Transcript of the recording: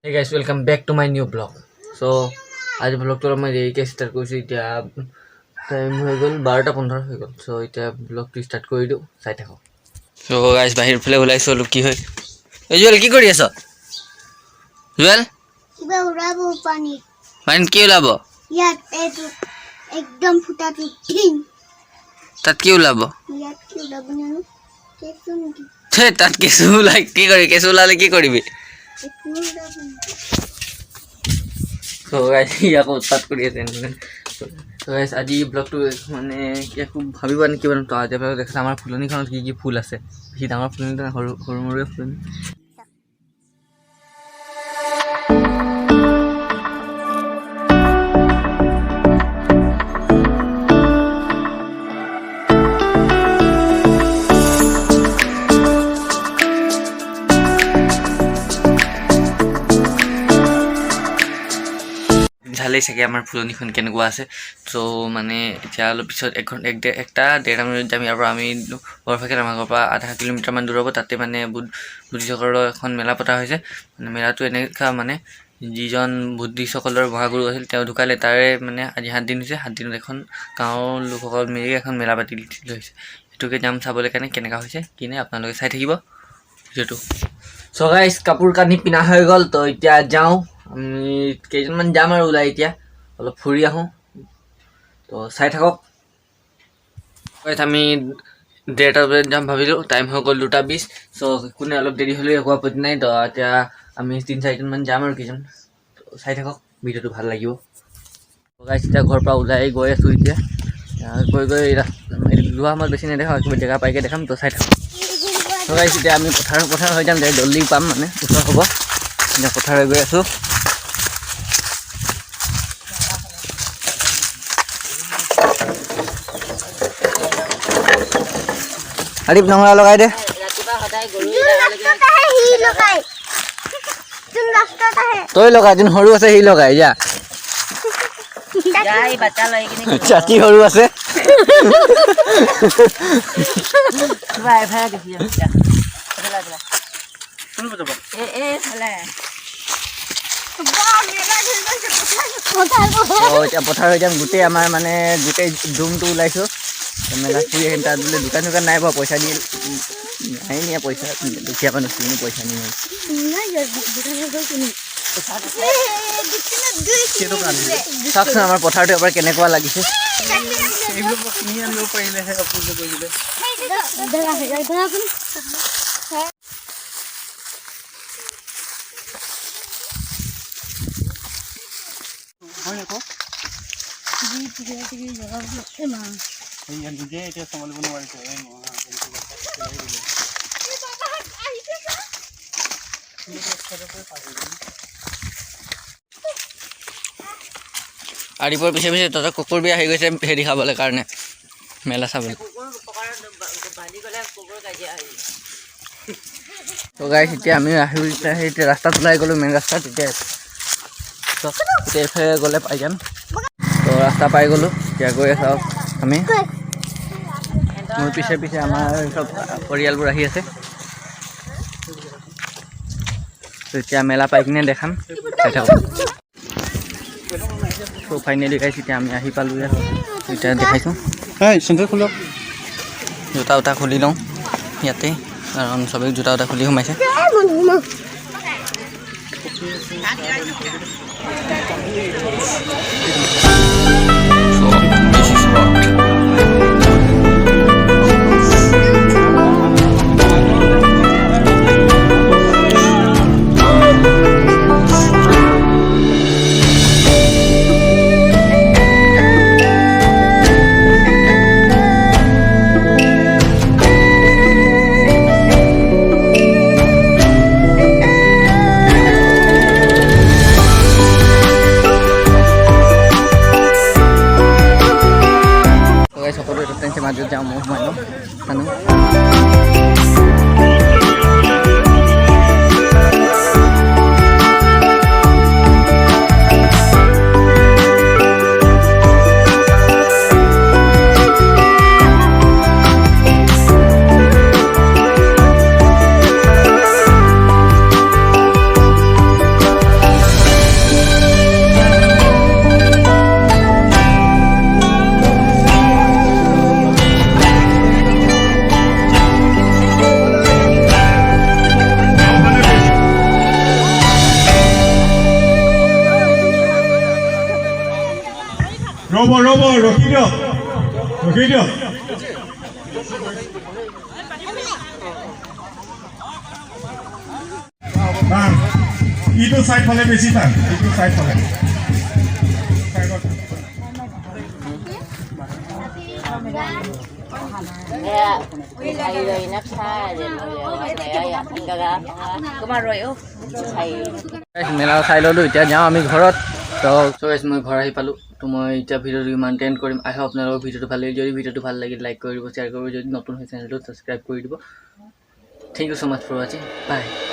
Hey guys, welcome back to my new blog. So, आज ब्लॉगটো মই দেৰিকৈ ষ্টাৰ্ট কৰিছোঁ। এতিয়া টাইম হৈ গ'ল 12:15 হৈ গ'ল। চ' এতিয়া ব্লগটো ষ্টাৰ্ট কৰি দিওঁ, চাই থাকক। চ' গাইজ বাহিৰ ফালে ওলাইছোঁ অলপ। কি হয় এই জুৱেল, কি কৰি আছ জুৱেল? কিবা উৰাব পানী। পানীত কি ওলাব? ইয়াত এইটো একদম ফুটাটো টিং। তাত কি ওলাব? ইয়াত কি ওলাব জানো? কেঁচু নেকি? তাত কেঁচু ওলাই কি কৰি? কেঁচু ওলালে কি কৰিবি? একো ওলাব নেকি? চ' গাইজ আকৌ উৎপাত কৰি আছে। চ' গাইজ আজি ব্লগটো মানে একো ভাবি পোৱা নাই কি বনাম। তো আজি আপোনালোকে দেখিছে আমাৰ ফুলনিখনত কি কি ফুল আছে। বেছি ডাঙৰ ফুলনি নহয়, সৰু সৰু মৰুৱে ফুলনি। ভালেই চাগে আমাৰ ফুলনিখন কেনেকুৱা আছে। চ' মানে এতিয়া অলপ পিছত একটা ডেৰটা মিনিট যাম ইয়াৰ পৰা। আমি বৰফাকে আমাৰ ঘৰৰ পৰা 0.5 কিলোমিটাৰমান দূৰ হ'ব। তাতে মানে বুদ্ধিষ্টসকলৰ এখন মেলা পতা হৈছে। মানে মেলাটো এনেকুৱা মানে যিজন বুদ্ধিষ্টসকলৰ মহাগুৰু আছিল তেওঁ ঢুকালে, তাৰে মানে আজি 7 দিন হৈছে। 7 দিনত এখন গাঁৱৰ লোকসকল মিলি এখন মেলা পাতি লৈছে। সেইটোকে যাম চাবলৈ কাৰণে কেনেকুৱা হৈছে কিনে আপোনালোকে চাই থাকিব ভিডিঅ'টো। চ' গাইজ কাপোৰ কানি পিন্ধা হৈ গ'ল। তো এতিয়া যাওঁ, আমি কেইজনমান যাম আৰু ওলাই এতিয়া অলপ ফুৰি আহোঁ। তো চাই থাকক। আমি 1:30 বজাত যাম ভাবিলোঁ, টাইম হৈ গ'ল 2:20। চ' কোনে অলপ দেৰি হ'লেও একো আপত্তি নাই। তো এতিয়া আমি 3-4জনমান যাম আৰু কেইজন। চাই থাকক, ভিডিঅ'টো ভাল লাগিব। গাইজ এতিয়া ঘৰৰ পৰা ওলাই গৈ আছোঁ। এতিয়া গৈ যোৱা সময়ত বেছি নেদেখাওঁ, কিবা জেগা পাইকৈ দেখাম। তো চাই থাকক। তো গাইজ এতিয়া আমি পথাৰ হৈ যাম, জল্দি পাম মানে ওচৰ হ'ব। এতিয়া পথাৰলৈ গৈ আছোঁ। আৰিফ নঙলা লগাই দে। তই লগাই, যোন সৰু আছে সি লগাই যা। চাচি সৰু আছে। এতিয়া পথাৰ হৈ যাম। গোটেই আমাৰ মানে গোটেই ডুমটো ওলাইছোঁ। মেলা ফুৰি আহিম। তাত বোলে দোকান নাই বাৰু, পইচা দি নাই নিয়ে। পইচা দুখীয়া মানুহ কিনি পইচা নিয়ে। চাওকচোন আমাৰ পথাৰটো এবাৰ কেনেকুৱা লাগিছে। আৰিফৰ পিছে পিছে তহঁতৰ কুকুৰ বিয়া আহি গৈছে হেৰি খাবলৈ কাৰণে, মেলা চাবলৈ। তো গাইছ এতিয়া আমি এতিয়া ৰাস্তাত ওলাই গ'লোঁ, মেইন ৰাস্তাত। এতিয়া এইফালে গ'লে পাই যাম। তো ৰাস্তা পাই গ'লোঁ, এতিয়া গৈ আছোঁ আমি। মোৰ পিছে পিছে আমাৰ চব পৰিয়ালবোৰ আহি আছে। তো এতিয়া মেলা পাই কিনে দেখাম, চাই থাকক। তো ফাইনেলি গাইছ এতিয়া আমি আহি পালোঁ। এতিয়া দেখাইছোঁ। জোতা খুলি লওঁ ইয়াতে, কাৰণ চবেই জোতা খুলি সোমাইছে। মাজত যাওঁ মই সোমাই লওঁ জানো। ৰ'ব ৰখি দিয়ক টান ইটো চাইড ফালে বেছি টান ইটো চাইড ফালে মেলা চাই ল'লোঁ এতিয়া যাওঁ আমি ঘৰত তো মই ঘৰ আহি পালোঁ তো মই এতিয়া ভিডিঅ'টো ইমান এণ্ড কৰিম আই হোপ আপোনালোকৰ ভিডিঅ'টো ভাল লাগিল যদি ভিডিঅ'টো ভাল লাগিল লাইক কৰি দিব শ্বেয়াৰ কৰিব যদি নতুন হয় চেনেলটো ছাবস্ক্ৰাইব কৰি দিব thank you so' much for ৱাচিং বাই